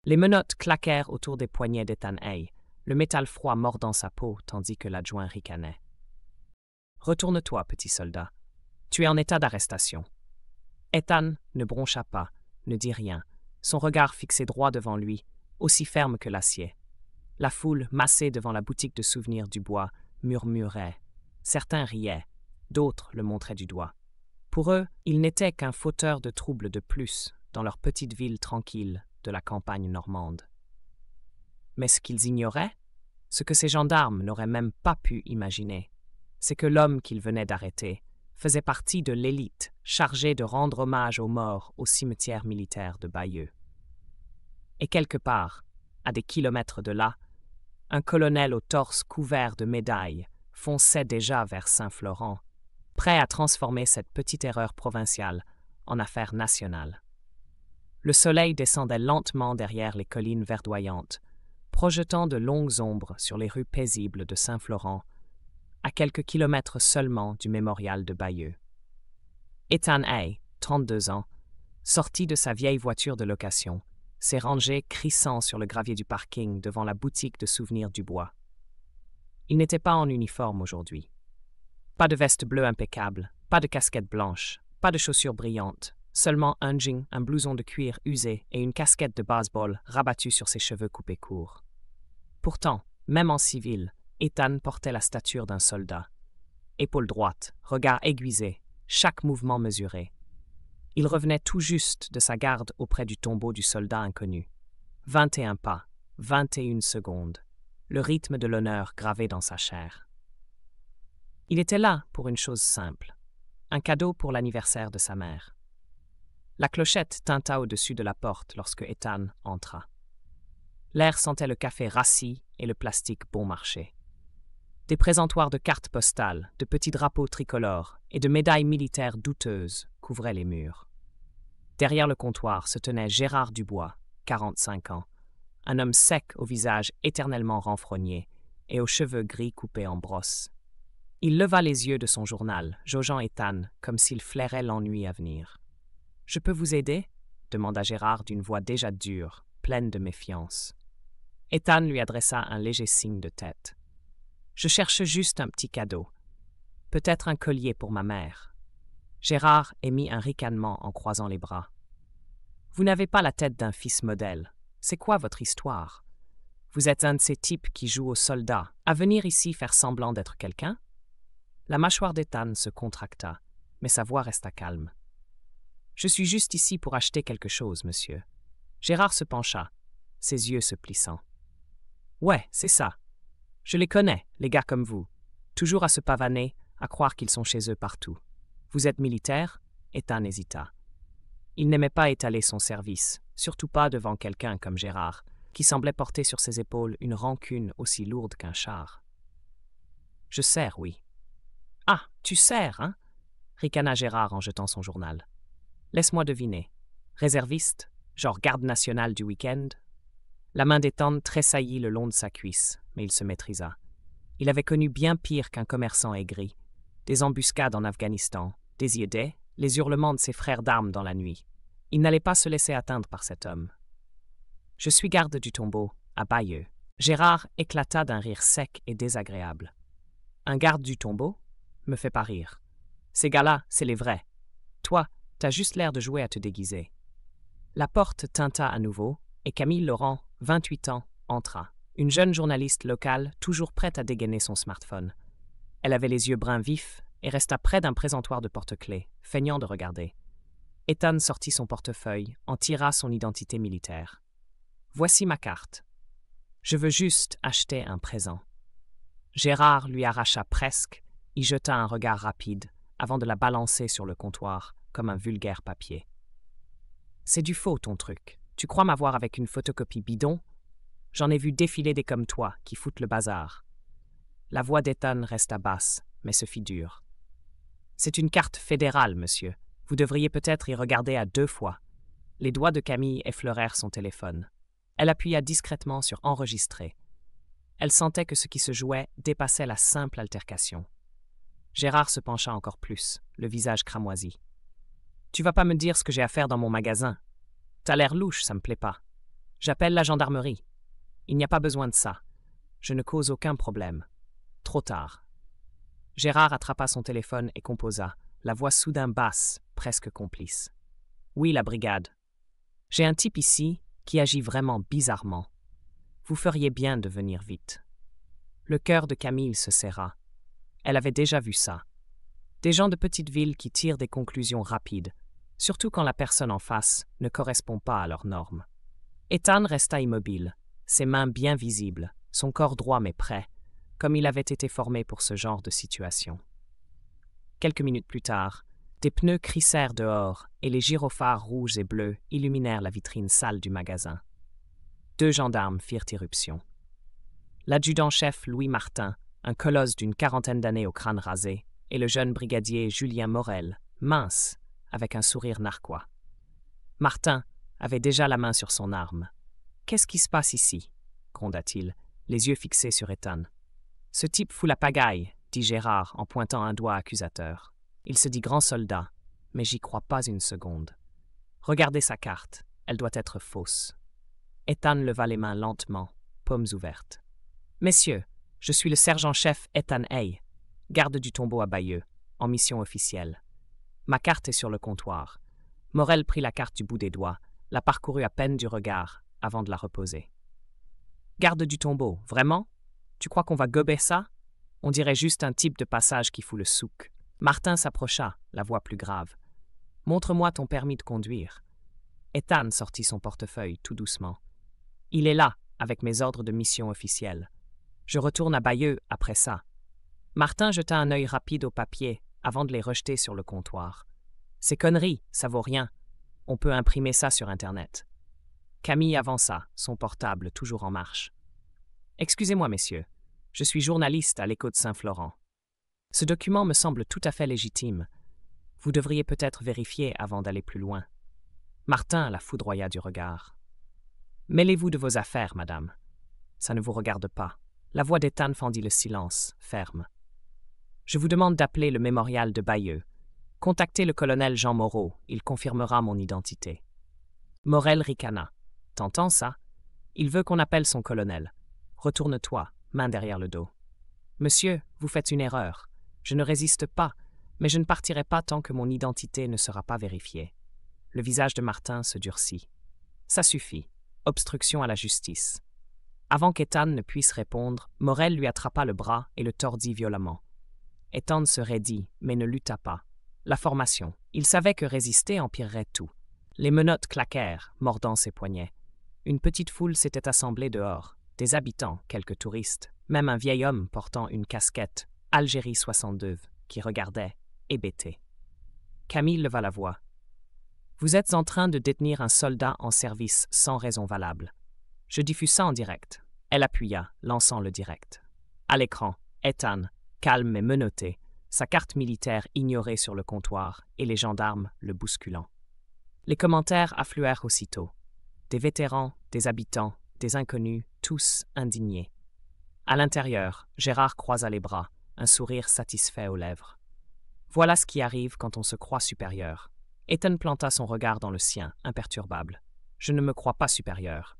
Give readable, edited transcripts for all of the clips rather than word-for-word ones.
Les menottes claquèrent autour des poignets d'Ethan Hay, le métal froid mordant sa peau tandis que l'adjoint ricanait. « Retourne-toi, petit soldat. Tu es en état d'arrestation. » Ethan ne broncha pas, ne dit rien, son regard fixé droit devant lui, aussi ferme que l'acier. La foule, massée devant la boutique de souvenirs du bois, murmurait. Certains riaient, d'autres le montraient du doigt. Pour eux, il n'était qu'un fauteur de troubles de plus dans leur petite ville tranquille de la campagne normande. Mais ce qu'ils ignoraient, ce que ces gendarmes n'auraient même pas pu imaginer, c'est que l'homme qu'ils venaient d'arrêter faisait partie de l'élite chargée de rendre hommage aux morts au cimetière militaire de Bayeux. Et quelque part, à des kilomètres de là, un colonel au torse couvert de médailles fonçait déjà vers Saint-Florent, prêt à transformer cette petite erreur provinciale en affaire nationale. Le soleil descendait lentement derrière les collines verdoyantes, projetant de longues ombres sur les rues paisibles de Saint-Florent, à quelques kilomètres seulement du mémorial de Bayeux. Ethan Hay, 32 ans, sorti de sa vieille voiture de location, s'est rangé crissant sur le gravier du parking devant la boutique de souvenirs du bois. Il n'était pas en uniforme aujourd'hui. Pas de veste bleue impeccable, pas de casquette blanche, pas de chaussures brillantes, seulement un jean, un blouson de cuir usé et une casquette de baseball rabattue sur ses cheveux coupés courts. Pourtant, même en civil, Ethan portait la stature d'un soldat. Épaule droite, regard aiguisé, chaque mouvement mesuré. Il revenait tout juste de sa garde auprès du tombeau du soldat inconnu. 21 pas, 21 secondes, le rythme de l'honneur gravé dans sa chair. Il était là pour une chose simple, un cadeau pour l'anniversaire de sa mère. La clochette tinta au-dessus de la porte lorsque Ethan entra. L'air sentait le café rassis et le plastique bon marché. Des présentoirs de cartes postales, de petits drapeaux tricolores et de médailles militaires douteuses couvraient les murs. Derrière le comptoir se tenait Gérard Dubois, 45 ans, un homme sec au visage éternellement renfrogné et aux cheveux gris coupés en brosse. Il leva les yeux de son journal, jaugeant Ethan comme s'il flairait l'ennui à venir. « Je peux vous aider » demanda Gérard d'une voix déjà dure, pleine de méfiance. Ethan lui adressa un léger signe de tête. « Je cherche juste un petit cadeau. Peut-être un collier pour ma mère. » Gérard émit un ricanement en croisant les bras. « Vous n'avez pas la tête d'un fils modèle. C'est quoi votre histoire? Vous êtes un de ces types qui jouent aux soldats, à venir ici faire semblant d'être quelqu'un ?» La mâchoire d'Ethan se contracta, mais sa voix resta calme. « Je suis juste ici pour acheter quelque chose, monsieur. » Gérard se pencha, ses yeux se plissant. « Ouais, c'est ça. Je les connais, les gars comme vous. Toujours à se pavaner, à croire qu'ils sont chez eux partout. Vous êtes militaire ?» Ethan hésita. Il n'aimait pas étaler son service, surtout pas devant quelqu'un comme Gérard, qui semblait porter sur ses épaules une rancune aussi lourde qu'un char. « Je sers, oui. »« Ah, tu sers, hein ?» ricana Gérard en jetant son journal. « Laisse-moi deviner. Réserviste, genre garde nationale du week-end ?» La main d'Ethan tressaillit le long de sa cuisse, mais il se maîtrisa. Il avait connu bien pire qu'un commerçant aigri. Des embuscades en Afghanistan, des idées, les hurlements de ses frères d'armes dans la nuit. Il n'allait pas se laisser atteindre par cet homme. « Je suis garde du tombeau, à Bayeux. » Gérard éclata d'un rire sec et désagréable. « Un garde du tombeau ? Me fait pas rire. Ces gars-là, c'est les vrais. Toi, t'as juste l'air de jouer à te déguiser. » La porte tinta à nouveau, et Camille Laurent, 28 ans, entra. Une jeune journaliste locale, toujours prête à dégainer son smartphone. Elle avait les yeux bruns vifs et resta près d'un présentoir de porte-clés, feignant de regarder. Ethan sortit son portefeuille, en tira son identité militaire. « Voici ma carte. Je veux juste acheter un présent. » Gérard lui arracha presque, y jeta un regard rapide, avant de la balancer sur le comptoir, comme un vulgaire papier. « C'est du faux, ton truc. Tu crois m'avoir avec une photocopie bidon? J'en ai vu défiler des comme toi, qui foutent le bazar. » La voix d'Ethan resta basse, mais se fit dure. « C'est une carte fédérale, monsieur. Vous devriez peut-être y regarder à 2 fois. » Les doigts de Camille effleurèrent son téléphone. Elle appuya discrètement sur « Enregistrer ». Elle sentait que ce qui se jouait dépassait la simple altercation. Gérard se pencha encore plus, le visage cramoisi. « Tu vas pas me dire ce que j'ai à faire dans mon magasin. T'as l'air louche, ça me plaît pas. J'appelle la gendarmerie. Il n'y a pas besoin de ça. Je ne cause aucun problème. Trop tard. Gérard attrapa son téléphone et composa, la voix soudain basse, presque complice. Oui, la brigade. J'ai un type ici qui agit vraiment bizarrement. Vous feriez bien de venir vite. Le cœur de Camille se serra. Elle avait déjà vu ça. Des gens de petite ville qui tirent des conclusions rapides, surtout quand la personne en face ne correspond pas à leurs normes. Ethan resta immobile, ses mains bien visibles, son corps droit mais prêt, comme il avait été formé pour ce genre de situation. Quelques minutes plus tard, des pneus crissèrent dehors et les gyrophares rouges et bleus illuminèrent la vitrine sale du magasin. 2 gendarmes firent irruption. L'adjudant-chef Louis Martin, un colosse d'une 40aine d'années au crâne rasé, et le jeune brigadier Julien Morel, mince, avec un sourire narquois. Martin avait déjà la main sur son arme. « Qu'est-ce qui se passe ici » gronda-t-il, les yeux fixés sur Ethan. « Ce type fout la pagaille, » dit Gérard en pointant un doigt accusateur. Il se dit grand soldat, mais j'y crois pas une seconde. Regardez sa carte, elle doit être fausse. Ethan leva les mains lentement, paumes ouvertes. « Messieurs, je suis le sergent-chef Ethan Hay, garde du tombeau à Bayeux, en mission officielle. Ma carte est sur le comptoir. » Morel prit la carte du bout des doigts, la parcourut à peine du regard, avant de la reposer. « Garde du tombeau, vraiment? Tu crois qu'on va gober ça? On dirait juste un type de passage qui fout le souk. » Martin s'approcha, la voix plus grave. « Montre-moi ton permis de conduire. » Ethan sortit son portefeuille tout doucement. « Il est là, avec mes ordres de mission officielle. Je retourne à Bayeux après ça. » Martin jeta un œil rapide au papier avant de les rejeter sur le comptoir. « Ces conneries, ça vaut rien. On peut imprimer ça sur Internet. » Camille avança, son portable toujours en marche. « Excusez-moi, messieurs. Je suis journaliste à l'Écho de Saint-Florent. Ce document me semble tout à fait légitime. Vous devriez peut-être vérifier avant d'aller plus loin. » Martin la foudroya du regard. « Mêlez-vous de vos affaires, madame. Ça ne vous regarde pas. » La voix d'Ethan fendit le silence, ferme. « Je vous demande d'appeler le mémorial de Bayeux. Contactez le colonel Jean Moreau, il confirmera mon identité. » Morel ricana. « T'entends ça? Il veut qu'on appelle son colonel. Retourne-toi, main derrière le dos. »« Monsieur, vous faites une erreur. Je ne résiste pas, mais je ne partirai pas tant que mon identité ne sera pas vérifiée. » Le visage de Martin se durcit. « Ça suffit. Obstruction à la justice. » Avant qu'Ethan ne puisse répondre, Morel lui attrapa le bras et le tordit violemment. Ethan se raidit, mais ne lutta pas. La formation. Il savait que résister empirerait tout. Les menottes claquèrent, mordant ses poignets. Une petite foule s'était assemblée dehors. Des habitants, quelques touristes, même un vieil homme portant une casquette « Algérie 62 » qui regardait, hébété. Camille leva la voix. « Vous êtes en train de détenir un soldat en service sans raison valable. Je diffuse ça en direct. » Elle appuya, lançant le direct. À l'écran, Ethan, calme mais menotté, sa carte militaire ignorée sur le comptoir et les gendarmes le bousculant. Les commentaires affluèrent aussitôt. Des vétérans, des habitants, des inconnus, tous indignés. À l'intérieur, Gérard croisa les bras, un sourire satisfait aux lèvres. Voilà ce qui arrive quand on se croit supérieur. Ethan planta son regard dans le sien, imperturbable. Je ne me crois pas supérieur.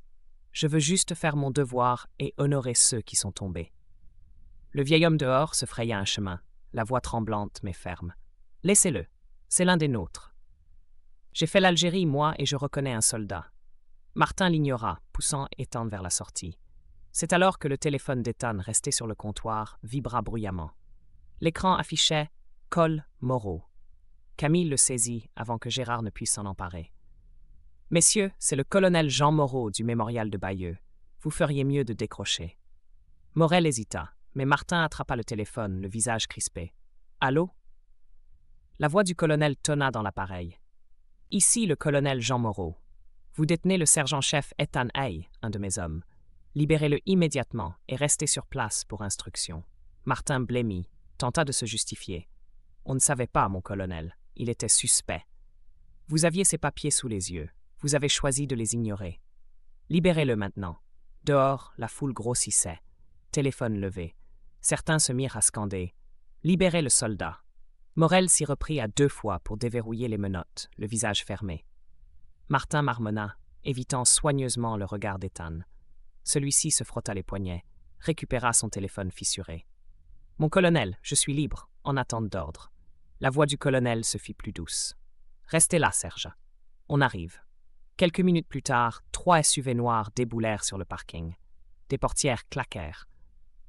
Je veux juste faire mon devoir et honorer ceux qui sont tombés. Le vieil homme dehors se fraya un chemin, la voix tremblante mais ferme. Laissez-le, c'est l'un des nôtres. J'ai fait l'Algérie, moi, et je reconnais un soldat. Martin l'ignora, poussant Ethan vers la sortie. C'est alors que le téléphone d'Ethan, resté sur le comptoir, vibra bruyamment. L'écran affichait « Col Moreau ». Camille le saisit avant que Gérard ne puisse s'en emparer. « Messieurs, c'est le colonel Jean Moreau du mémorial de Bayeux. Vous feriez mieux de décrocher. » Morel hésita, mais Martin attrapa le téléphone, le visage crispé. « Allô ?» La voix du colonel tonna dans l'appareil. « Ici le colonel Jean Moreau. Vous détenez le sergent-chef Ethan Hay, un de mes hommes. Libérez-le immédiatement et restez sur place pour instruction. » Martin blêmit, tenta de se justifier. « On ne savait pas, mon colonel. Il était suspect. Vous aviez ses papiers sous les yeux. Vous avez choisi de les ignorer. Libérez-le maintenant. » Dehors, la foule grossissait. Téléphone levé. Certains se mirent à scander. « Libérez le soldat. » Morel s'y reprit à 2 fois pour déverrouiller les menottes, le visage fermé. Martin marmonna. évitant soigneusement le regard d'Ethan. Celui-ci se frotta les poignets, récupéra son téléphone fissuré. « Mon colonel, je suis libre, en attente d'ordre. » La voix du colonel se fit plus douce. « Restez là, Serge. On arrive. » Quelques minutes plus tard, 3 SUV noirs déboulèrent sur le parking. Des portières claquèrent.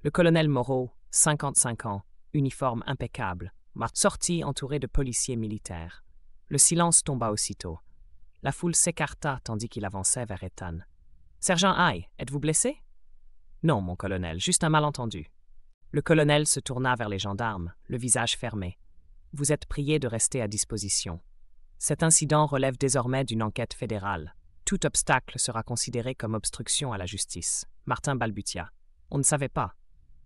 Le colonel Moreau, 55 ans, uniforme impeccable, sortit entouré de policiers militaires. Le silence tomba aussitôt. La foule s'écarta tandis qu'il avançait vers Ethan. « Sergent Hay, êtes-vous blessé? »« Non, mon colonel, juste un malentendu. » Le colonel se tourna vers les gendarmes, le visage fermé. « Vous êtes priés de rester à disposition. Cet incident relève désormais d'une enquête fédérale. Tout obstacle sera considéré comme obstruction à la justice. » Martin balbutia. « On ne savait pas.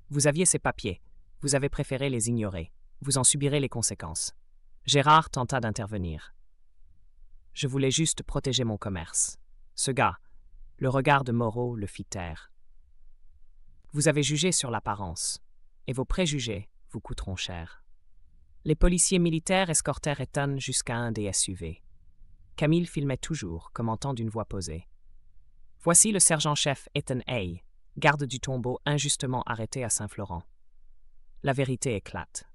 Vous aviez ces papiers. Vous avez préféré les ignorer. Vous en subirez les conséquences. » Gérard tenta d'intervenir. « Je voulais juste protéger mon commerce. » Ce gars, le regard de Moreau le fit taire. « Vous avez jugé sur l'apparence, et vos préjugés vous coûteront cher. » Les policiers militaires escortèrent Ethan jusqu'à un des SUV. Camille filmait toujours, commentant d'une voix posée. « Voici le sergent-chef Ethan Hay, garde du tombeau injustement arrêté à Saint-Florent. » La vérité éclate.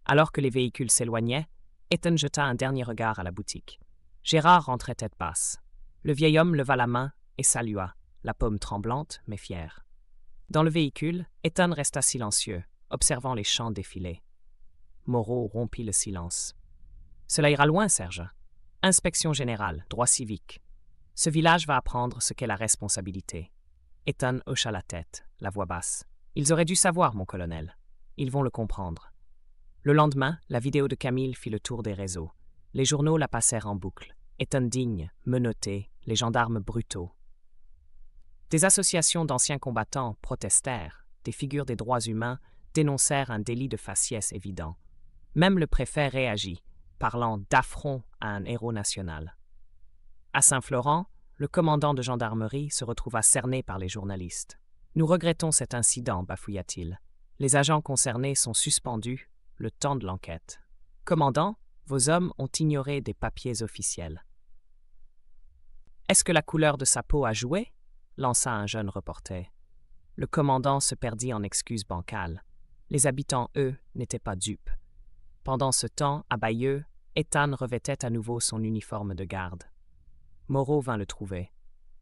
Alors que les véhicules s'éloignaient, Ethan jeta un dernier regard à la boutique. Gérard rentrait tête basse. Le vieil homme leva la main et salua, la paume tremblante mais fière. Dans le véhicule, Ethan resta silencieux, observant les champs défiler. Moreau rompit le silence. « Cela ira loin, Serge. Inspection générale, droit civique. Ce village va apprendre ce qu'est la responsabilité. » Ethan hocha la tête, la voix basse. « Ils auraient dû savoir, mon colonel. Ils vont le comprendre. » Le lendemain, la vidéo de Camille fit le tour des réseaux. Les journaux la passèrent en boucle. Ethan digne, menotté, les gendarmes brutaux. Des associations d'anciens combattants protestèrent. Des figures des droits humains dénoncèrent un délit de faciès évident. Même le préfet réagit, parlant d'affront à un héros national. À Saint-Florent, le commandant de gendarmerie se retrouva cerné par les journalistes. « Nous regrettons cet incident, bafouilla-t-il. Les agents concernés sont suspendus le temps de l'enquête. Commandant, vos hommes ont ignoré des papiers officiels. » « Est-ce que la couleur de sa peau a joué ?» lança un jeune reporter. Le commandant se perdit en excuses bancales. Les habitants, eux, n'étaient pas dupes. Pendant ce temps, à Bayeux, Ethan revêtait à nouveau son uniforme de garde. Moreau vint le trouver.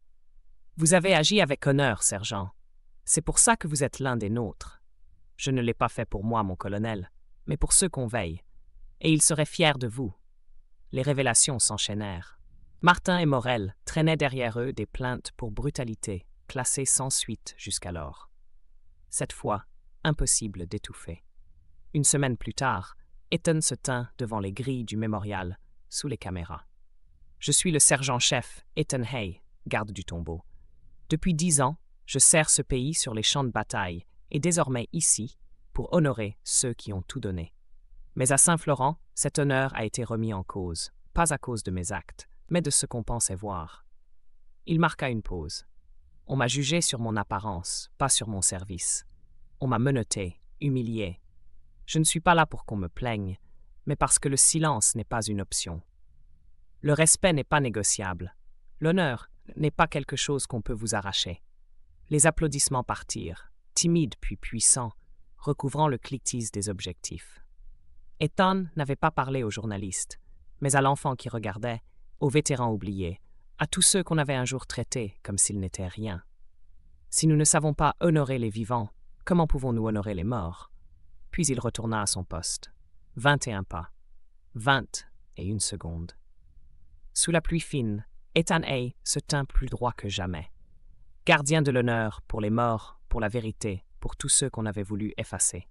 « Vous avez agi avec honneur, sergent. C'est pour ça que vous êtes l'un des nôtres. Je ne l'ai pas fait pour moi, mon colonel, mais pour ceux qu'on veille. Et ils seraient fiers de vous. » Les révélations s'enchaînèrent. Martin et Morel traînaient derrière eux des plaintes pour brutalité, classées sans suite jusqu'alors. Cette fois, impossible d'étouffer. Une semaine plus tard, Ethan se tint devant les grilles du mémorial, sous les caméras. « Je suis le sergent-chef Ethan Hay, garde du tombeau. Depuis 10 ans, je sers ce pays sur les champs de bataille et désormais ici pour honorer ceux qui ont tout donné. Mais à Saint-Florent, cet honneur a été remis en cause, pas à cause de mes actes, mais de ce qu'on pensait voir. » Il marqua une pause. « On m'a jugé sur mon apparence, pas sur mon service. On m'a menotté, humilié. Je ne suis pas là pour qu'on me plaigne, mais parce que le silence n'est pas une option. Le respect n'est pas négociable. L'honneur n'est pas quelque chose qu'on peut vous arracher. » Les applaudissements partirent, timides puis puissants, recouvrant le cliquetis des objectifs. Ethan n'avait pas parlé aux journalistes, mais à l'enfant qui regardait, aux vétérans oubliés, à tous ceux qu'on avait un jour traités comme s'ils n'étaient rien. Si nous ne savons pas honorer les vivants, comment pouvons-nous honorer les morts? Puis il retourna à son poste. 21 pas. 21 secondes. Sous la pluie fine, Ethan Hay se tint plus droit que jamais. Gardien de l'honneur pour les morts, pour la vérité, pour tous ceux qu'on avait voulu effacer.